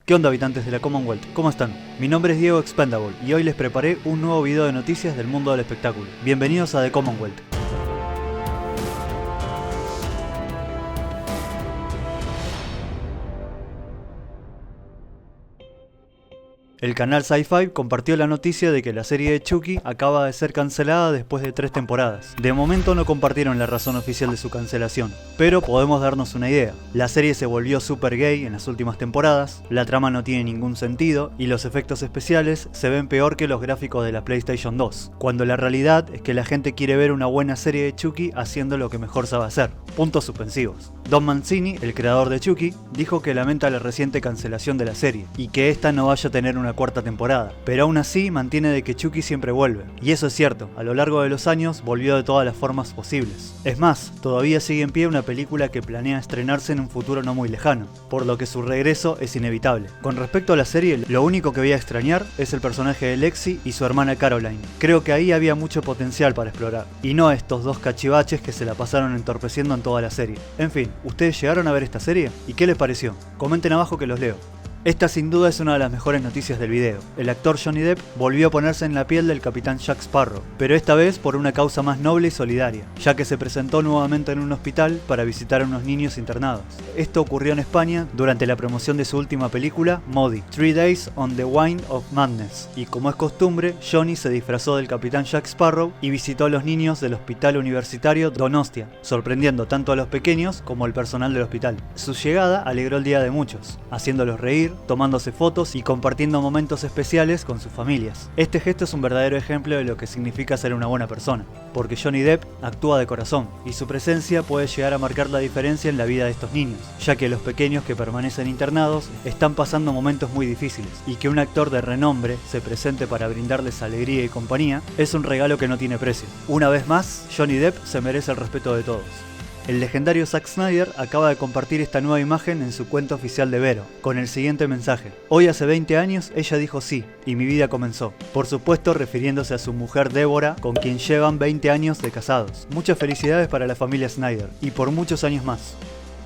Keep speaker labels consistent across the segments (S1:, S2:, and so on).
S1: ¿Qué onda, habitantes de la Commonwealth? ¿Cómo están? Mi nombre es Diego Expendable y hoy les preparé un nuevo video de noticias del mundo del espectáculo. Bienvenidos a The Commonwealth. El canal Sci-Fi compartió la noticia de que la serie de Chucky acaba de ser cancelada después de 3 temporadas. De momento no compartieron la razón oficial de su cancelación, pero podemos darnos una idea. La serie se volvió super gay en las últimas temporadas, la trama no tiene ningún sentido y los efectos especiales se ven peor que los gráficos de la PlayStation 2, cuando la realidad es que la gente quiere ver una buena serie de Chucky haciendo lo que mejor sabe hacer. Puntos suspensivos. Don Mancini, el creador de Chucky, dijo que lamenta la reciente cancelación de la serie y que esta no vaya a tener una cuarta temporada, pero aún así mantiene de que Chucky siempre vuelve. Y eso es cierto, a lo largo de los años volvió de todas las formas posibles. Es más, todavía sigue en pie una película que planea estrenarse en un futuro no muy lejano, por lo que su regreso es inevitable. Con respecto a la serie, lo único que voy a extrañar es el personaje de Lexi y su hermana Caroline. Creo que ahí había mucho potencial para explorar, y no estos dos cachivaches que se la pasaron entorpeciendo en toda la serie. En fin, ¿ustedes llegaron a ver esta serie? ¿Y qué les pareció? Comenten abajo que los leo. Esta sin duda es una de las mejores noticias del video. El actor Johnny Depp volvió a ponerse en la piel del capitán Jack Sparrow, pero esta vez por una causa más noble y solidaria, ya que se presentó nuevamente en un hospital para visitar a unos niños internados. Esto ocurrió en España durante la promoción de su última película, Modi, 3 Days on the Wine of Madness, y como es costumbre, Johnny se disfrazó del capitán Jack Sparrow y visitó a los niños del hospital universitario Donostia, sorprendiendo tanto a los pequeños como al personal del hospital. Su llegada alegró el día de muchos, haciéndolos reír, tomándose fotos y compartiendo momentos especiales con sus familias. Este gesto es un verdadero ejemplo de lo que significa ser una buena persona, porque Johnny Depp actúa de corazón, y su presencia puede llegar a marcar la diferencia en la vida de estos niños, ya que los pequeños que permanecen internados están pasando momentos muy difíciles, y que un actor de renombre se presente para brindarles alegría y compañía es un regalo que no tiene precio. Una vez más, Johnny Depp se merece el respeto de todos. El legendario Zack Snyder acaba de compartir esta nueva imagen en su cuenta oficial de Vero, con el siguiente mensaje: hoy hace 20 años ella dijo sí, y mi vida comenzó. Por supuesto refiriéndose a su mujer Débora, con quien llevan 20 años de casados. Muchas felicidades para la familia Snyder, y por muchos años más.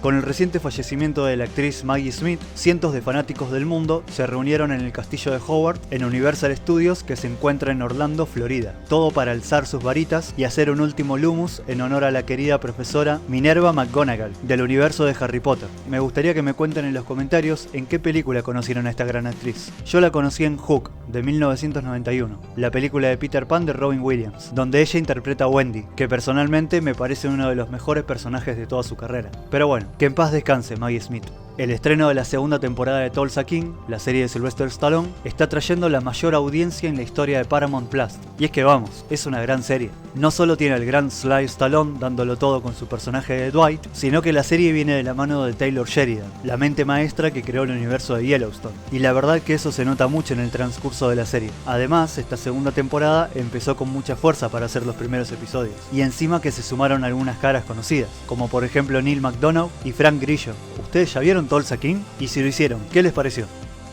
S1: Con el reciente fallecimiento de la actriz Maggie Smith, cientos de fanáticos del mundo se reunieron en el castillo de Howard en Universal Studios, que se encuentra en Orlando, Florida, todo para alzar sus varitas y hacer un último lumus en honor a la querida profesora Minerva McGonagall del universo de Harry Potter. Me gustaría que me cuenten en los comentarios en qué película conocieron a esta gran actriz. Yo la conocí en Hook, de 1991, la película de Peter Pan de Robin Williams, donde ella interpreta a Wendy, que personalmente me parece uno de los mejores personajes de toda su carrera. Pero bueno, que en paz descanse Maggie Smith. El estreno de la segunda temporada de Tulsa King, la serie de Sylvester Stallone, está trayendo la mayor audiencia en la historia de Paramount Plus. Y es que vamos, es una gran serie. No solo tiene al gran Sly Stallone dándolo todo con su personaje de Dwight, sino que la serie viene de la mano de Taylor Sheridan, la mente maestra que creó el universo de Yellowstone. Y la verdad que eso se nota mucho en el transcurso de la serie. Además, esta segunda temporada empezó con mucha fuerza para hacer los primeros episodios. Y encima que se sumaron algunas caras conocidas, como por ejemplo Neil McDonough y Frank Grillo. ¿Ustedes ya vieron Tulsa King? Y si lo hicieron, ¿qué les pareció?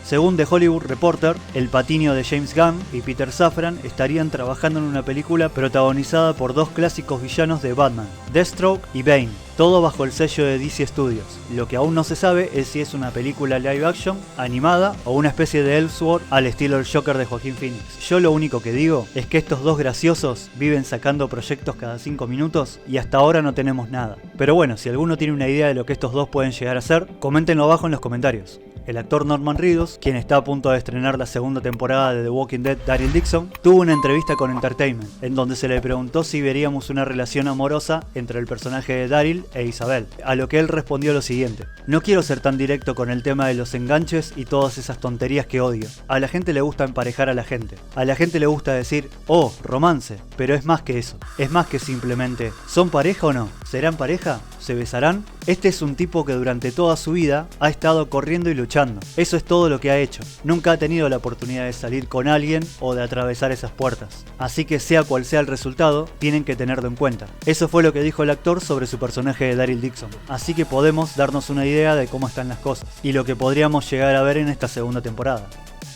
S1: Según The Hollywood Reporter, el patinio de James Gunn y Peter Safran estarían trabajando en una película protagonizada por dos clásicos villanos de Batman, Deathstroke y Bane, todo bajo el sello de DC Studios. Lo que aún no se sabe es si es una película live action, animada o una especie de Elseworld al estilo del Joker de Joaquin Phoenix. Yo lo único que digo es que estos dos graciosos viven sacando proyectos cada 5 minutos y hasta ahora no tenemos nada. Pero bueno, si alguno tiene una idea de lo que estos dos pueden llegar a ser, coméntenlo abajo en los comentarios. El actor Norman Reedus, quien está a punto de estrenar la segunda temporada de The Walking Dead, Daryl Dixon, tuvo una entrevista con Entertainment, en donde se le preguntó si veríamos una relación amorosa entre el personaje de Daryl e Isabel, a lo que él respondió lo siguiente: no quiero ser tan directo con el tema de los enganches y todas esas tonterías que odio. A la gente le gusta emparejar a la gente. A la gente le gusta decir, oh, romance, pero es más que eso. Es más que simplemente, ¿son pareja o no? ¿Serán pareja? ¿Se besarán? Este es un tipo que durante toda su vida ha estado corriendo y luchando. Eso es todo lo que ha hecho. Nunca ha tenido la oportunidad de salir con alguien o de atravesar esas puertas. Así que sea cual sea el resultado, tienen que tenerlo en cuenta. Eso fue lo que dijo el actor sobre su personaje de Daryl Dixon. Así que podemos darnos una idea de cómo están las cosas y lo que podríamos llegar a ver en esta segunda temporada.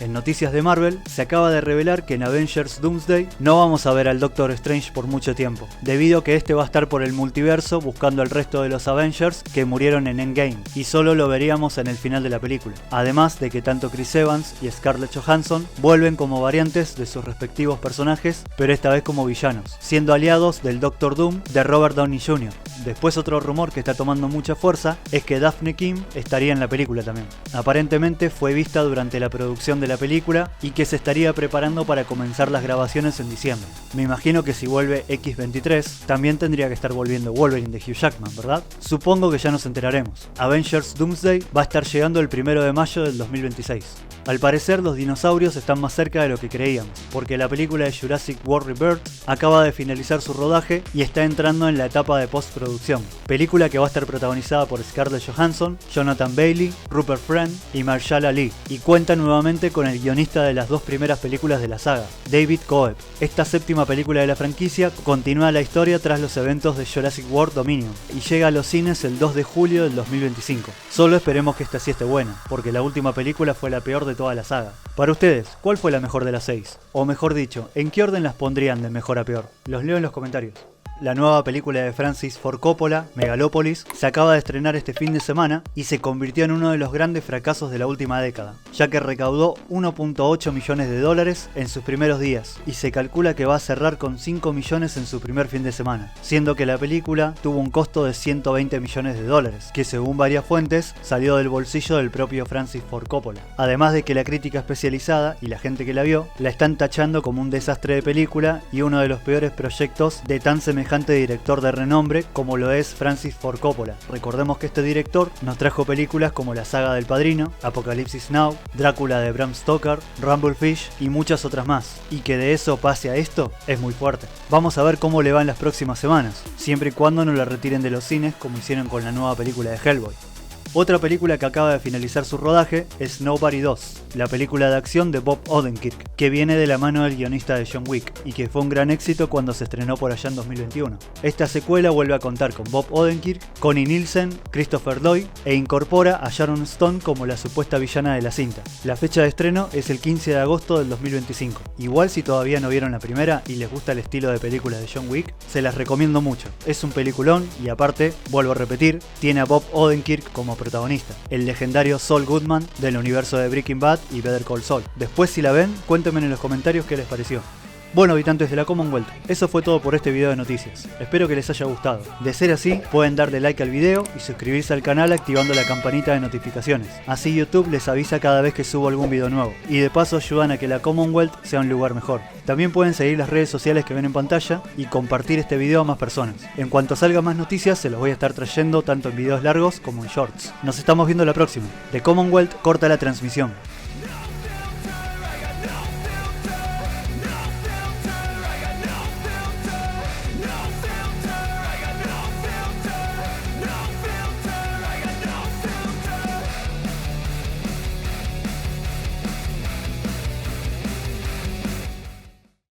S1: En noticias de Marvel, se acaba de revelar que en Avengers Doomsday no vamos a ver al Doctor Strange por mucho tiempo, debido a que este va a estar por el multiverso buscando al resto de los Avengers que murieron en Endgame, y solo lo veríamos en el final de la película. Además de que tanto Chris Evans y Scarlett Johansson vuelven como variantes de sus respectivos personajes, pero esta vez como villanos, siendo aliados del Doctor Doom de Robert Downey Jr. Después otro rumor que está tomando mucha fuerza es que Daphne Kim estaría en la película también. Aparentemente fue vista durante la producción de la película y que se estaría preparando para comenzar las grabaciones en diciembre. Me imagino que si vuelve X-23 también tendría que estar volviendo Wolverine de Hugh Jackman, ¿verdad? Supongo que ya nos enteraremos. Avengers Doomsday va a estar llegando el 1 de mayo del 2026. Al parecer los dinosaurios están más cerca de lo que creíamos, porque la película de Jurassic World Rebirth acaba de finalizar su rodaje y está entrando en la etapa de postproducción. Película que va a estar protagonizada por Scarlett Johansson, Jonathan Bailey, Rupert Friend y Mahershala Ali, y cuenta nuevamente con el guionista de las dos primeras películas de la saga, David Coeb. Esta séptima película de la franquicia continúa la historia tras los eventos de Jurassic World Dominion y llega a los cines el 2 de julio del 2025. Solo esperemos que esta sí esté buena, porque la última película fue la peor de toda la saga. Para ustedes, ¿cuál fue la mejor de las 6? O mejor dicho, ¿en qué orden las pondrían de mejor a peor? Los leo en los comentarios. La nueva película de Francis Ford Coppola, Megalopolis, se acaba de estrenar este fin de semana y se convirtió en uno de los grandes fracasos de la última década, ya que recaudó 1.8 millones de dólares en sus primeros días y se calcula que va a cerrar con 5 millones en su primer fin de semana, siendo que la película tuvo un costo de 120 millones de dólares, que según varias fuentes salió del bolsillo del propio Francis Ford Coppola. Además de que la crítica especializada y la gente que la vio la están tachando como un desastre de película y uno de los peores proyectos de tan semejante director de renombre como lo es Francis Ford Coppola. Recordemos que este director nos trajo películas como la saga del Padrino, Apocalipsis Now, Drácula de Bram Stoker, Rumblefish y muchas otras más, y que de eso pase a esto es muy fuerte. Vamos a ver cómo le va en las próximas semanas, siempre y cuando no la retiren de los cines como hicieron con la nueva película de Hellboy. Otra película que acaba de finalizar su rodaje es Nobody 2, la película de acción de Bob Odenkirk, que viene de la mano del guionista de John Wick y que fue un gran éxito cuando se estrenó por allá en 2021. Esta secuela vuelve a contar con Bob Odenkirk, Connie Nielsen, Christopher Lloyd e incorpora a Sharon Stone como la supuesta villana de la cinta. La fecha de estreno es el 15 de agosto del 2025. Igual si todavía no vieron la primera y les gusta el estilo de película de John Wick, se las recomiendo mucho. Es un peliculón y aparte, vuelvo a repetir, tiene a Bob Odenkirk como protagonista, el legendario Saul Goodman del universo de Breaking Bad y Better Call Saul. Después si la ven, cuéntenme en los comentarios qué les pareció. Bueno, habitantes de la Commonwealth, eso fue todo por este video de noticias. Espero que les haya gustado. De ser así, pueden darle like al video y suscribirse al canal activando la campanita de notificaciones. Así YouTube les avisa cada vez que subo algún video nuevo. Y de paso ayudan a que la Commonwealth sea un lugar mejor. También pueden seguir las redes sociales que ven en pantalla y compartir este video a más personas. En cuanto salgan más noticias, se los voy a estar trayendo tanto en videos largos como en shorts. Nos estamos viendo la próxima. The Commonwealth corta la transmisión.